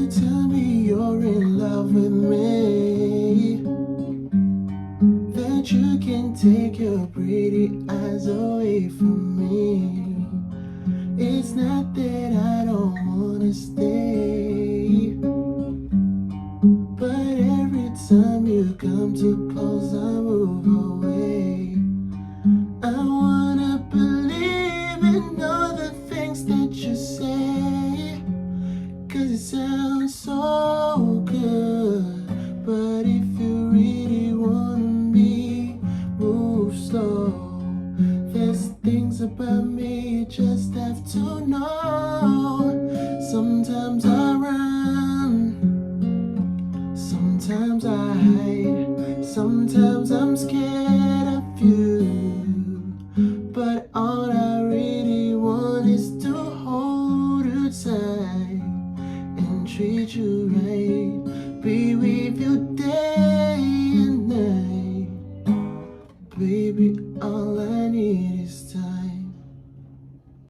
tell me you're in love with me, that you can take your pretty eyes away from me. It's not that I don't wanna stay, but every time you come too close, I move away. I wanna believe in all the things that you say, 'cause it sounds so good. But if you really want me, move slow. There's things about me you just have to know. Sometimes I run, sometimes I hide, sometimes I'm scared of you. But all I really want is to hold you tight and treat you right, be with you day and night. Baby, all I need is time.